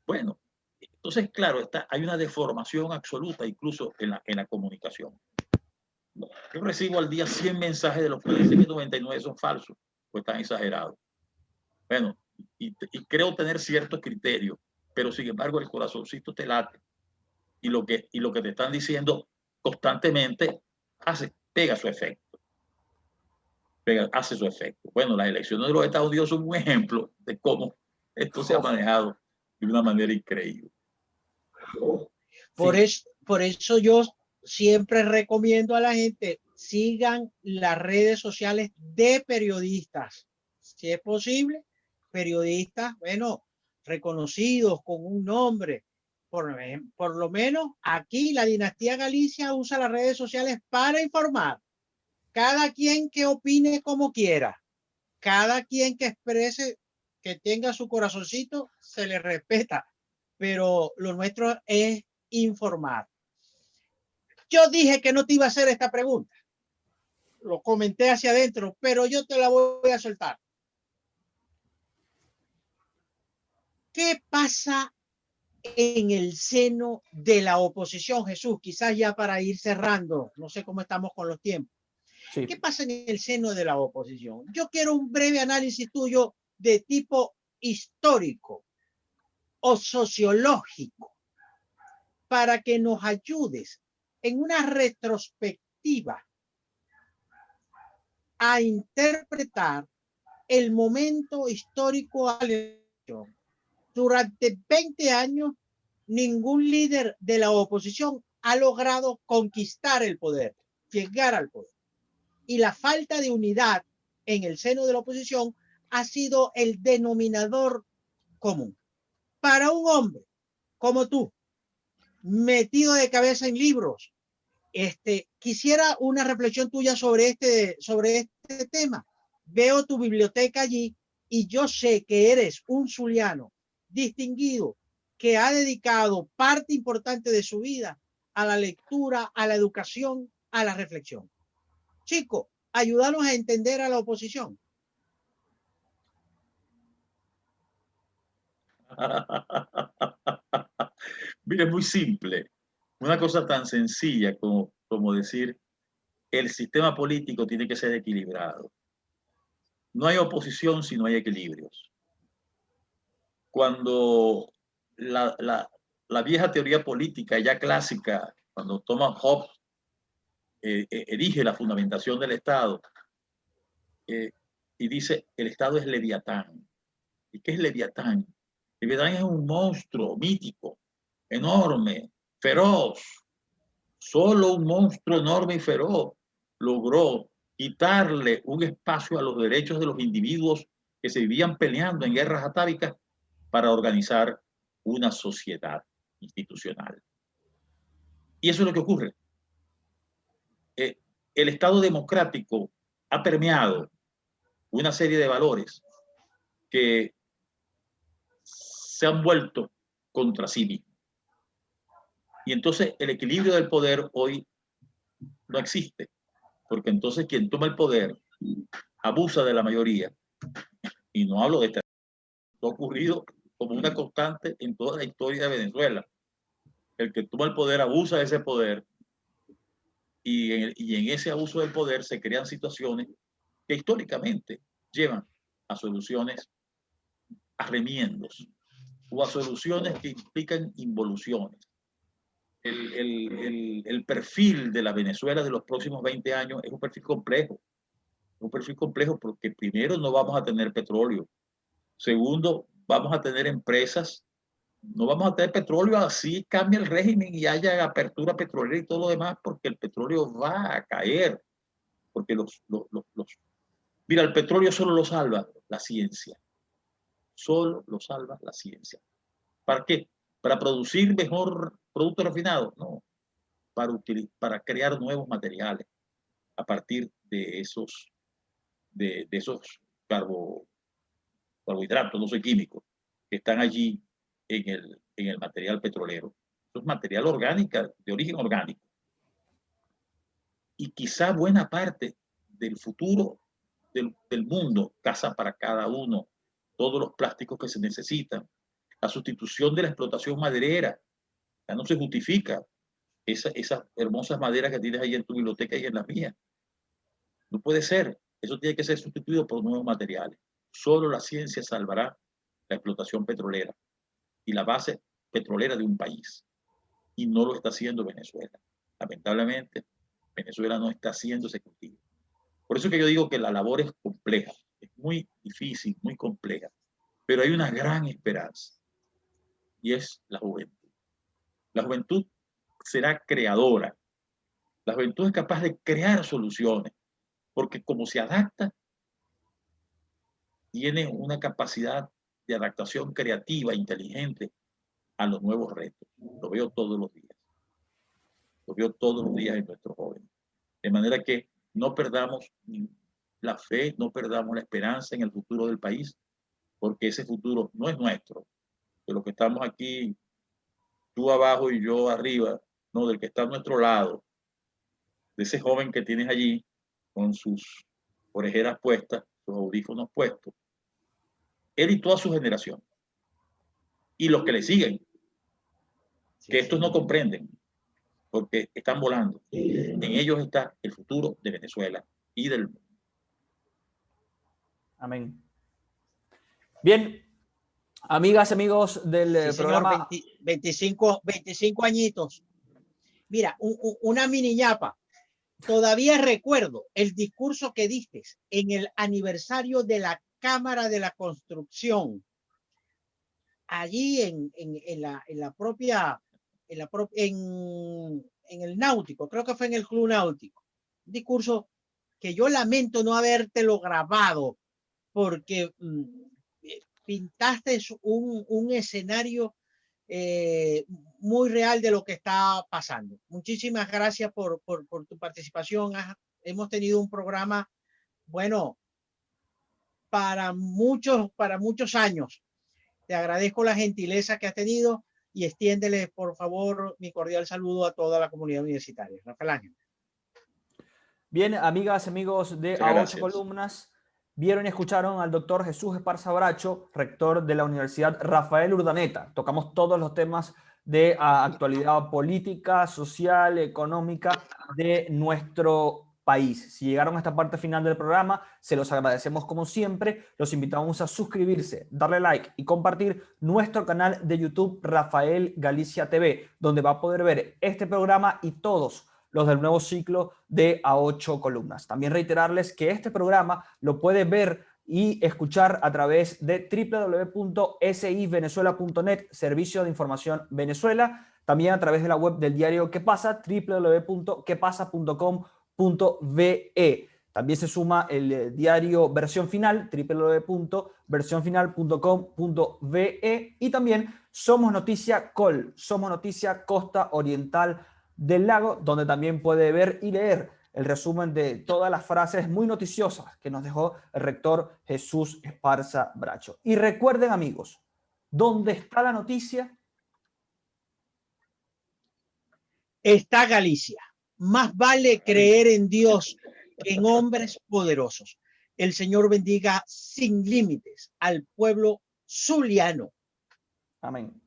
Bueno, entonces, claro, hay una deformación absoluta incluso en la comunicación. Yo recibo al día 100 mensajes de los que dicen que 99 son falsos, pues están exagerados. Bueno, y creo tener ciertos criterios, pero sin embargo el corazoncito te late y lo que te están diciendo constantemente pega su efecto. Hace su efecto. Bueno, las elecciones de los Estados Unidos son un ejemplo de cómo esto se ha manejado de una manera increíble. Por eso yo siempre recomiendo a la gente sigan las redes sociales de periodistas, si es posible, periodistas, bueno, reconocidos con un nombre. Por lo menos aquí la dinastía Galicia usa las redes sociales para informar. Cada quien que opine como quiera, cada quien que exprese, que tenga su corazoncito, se le respeta, pero lo nuestro es informar. Yo dije que no te iba a hacer esta pregunta, lo comenté hacia adentro, pero yo te la voy a soltar. ¿Qué pasa en el seno de la oposición, Jesús? Quizás ya para ir cerrando, no sé cómo estamos con los tiempos. Sí. ¿Qué pasa en el seno de la oposición? Yo quiero un breve análisis tuyo de tipo histórico. o sociológico para que nos ayudes en una retrospectiva a interpretar el momento histórico. Durante 20 años, ningún líder de la oposición ha logrado conquistar el poder, llegar al poder. Y la falta de unidad en el seno de la oposición ha sido el denominador común. Para un hombre como tú, metido de cabeza en libros, quisiera una reflexión tuya sobre este tema. Veo tu biblioteca allí y yo sé que eres un zuliano distinguido que ha dedicado parte importante de su vida a la lectura, a la educación, a la reflexión. Chico, ayúdanos a entender a la oposición. Mire, es muy simple. Una cosa tan sencilla como decir, el sistema político tiene que ser equilibrado. No hay oposición si no hay equilibrios. Cuando la vieja teoría política ya clásica, cuando Thomas Hobbes erige la fundamentación del Estado y dice, el Estado es Leviatán. ¿Y qué es Leviatán? Leviatán es un monstruo mítico, enorme, feroz. Solo un monstruo enorme y feroz logró quitarle un espacio a los derechos de los individuos que se vivían peleando en guerras atávicas para organizar una sociedad institucional. Y eso es lo que ocurre. El Estado democrático ha permeado una serie de valores que se han vuelto contra sí mismos. Y entonces el equilibrio del poder hoy no existe, porque entonces quien toma el poder abusa de la mayoría. Y no hablo de esto, ha ocurrido como una constante en toda la historia de Venezuela. El que toma el poder abusa de ese poder y en ese abuso del poder se crean situaciones que históricamente llevan a soluciones, a remiendos o a soluciones que implican involuciones. El perfil de la Venezuela de los próximos 20 años es un perfil complejo. Un perfil complejo porque primero no vamos a tener petróleo. Segundo, vamos a tener empresas. No vamos a tener petróleo así cambia el régimen y haya apertura petrolera y todo lo demás porque el petróleo va a caer. Porque Mira, el petróleo solo lo salva la ciencia. Solo lo salva la ciencia. ¿Para qué? ¿Para producir mejor producto refinado? No. Para crear nuevos materiales a partir de esos carbohidratos, no sé, químicos, que están allí en el material petrolero. Eso es material orgánico, de origen orgánico. Y quizá buena parte del futuro del mundo, casa para cada uno, todos los plásticos que se necesitan, la sustitución de la explotación maderera, ya no se justifica esas hermosas maderas que tienes ahí en tu biblioteca y en la mía. No puede ser. Eso tiene que ser sustituido por nuevos materiales. Solo la ciencia salvará la explotación petrolera y la base petrolera de un país. Y no lo está haciendo Venezuela. Lamentablemente, Venezuela no está haciendo ese cultivo. Por eso que yo digo que la labor es compleja, es muy difícil, muy compleja, pero hay una gran esperanza y es la juventud. La juventud será creadora. La juventud es capaz de crear soluciones, porque como se adapta, tiene una capacidad de adaptación creativa, inteligente a los nuevos retos. Lo veo todos los días. Lo veo todos los días en nuestros jóvenes. De manera que no perdamos la fe, no perdamos la esperanza en el futuro del país, porque ese futuro no es nuestro. De los que estamos aquí, tú abajo y yo arriba, no, del que está a nuestro lado, de ese joven que tienes allí con sus orejeras puestas, sus audífonos puestos, él y toda su generación, y los que le siguen, que estos no comprenden, porque están volando. En ellos está el futuro de Venezuela y del mundo. Amén. Bien, Amigas, amigos del Sí, señor, programa. 25 añitos. Mira, una mini ñapa. Todavía recuerdo el discurso que diste en el aniversario de la Cámara de la Construcción. Allí en la propia, en el Náutico, creo que fue en el Club Náutico. Un discurso que yo lamento no habértelo grabado, porque pintaste un escenario muy real de lo que está pasando. Muchísimas gracias por tu participación. Hemos tenido un programa, bueno, para muchos años. Te agradezco la gentileza que has tenido y extiéndele, por favor, mi cordial saludo a toda la comunidad universitaria. Rafael Ángel. Bien, amigas, amigos de A8 Columnas, vieron y escucharon al doctor Jesús Esparza Bracho, rector de la Universidad Rafael Urdaneta. Tocamos todos los temas de actualidad política, social, económica de nuestro país. Si llegaron a esta parte final del programa, se los agradecemos como siempre. Los invitamos a suscribirse, darle like y compartir nuestro canal de YouTube Rafael Galicia TV, donde va a poder ver este programa y todos los del nuevo ciclo de A8 Columnas. También reiterarles que este programa lo puede ver y escuchar a través de www.sivenezuela.net, Servicio de Información Venezuela, también a través de la web del diario ¿Qué pasa? www.quepasa.com.ve. También se suma el diario Versión Final, www.versionfinal.com.ve, y también Somos Noticia Col, Somos Noticia Costa Oriental del Lago, donde también puede ver y leer el resumen de todas las frases muy noticiosas que nos dejó el rector Jesús Esparza Bracho. Y recuerden, amigos, ¿dónde está la noticia? Está Galicia. Más vale creer en Dios que en hombres poderosos. El Señor bendiga sin límites al pueblo zuliano. Amén.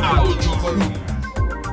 A8 Columnas.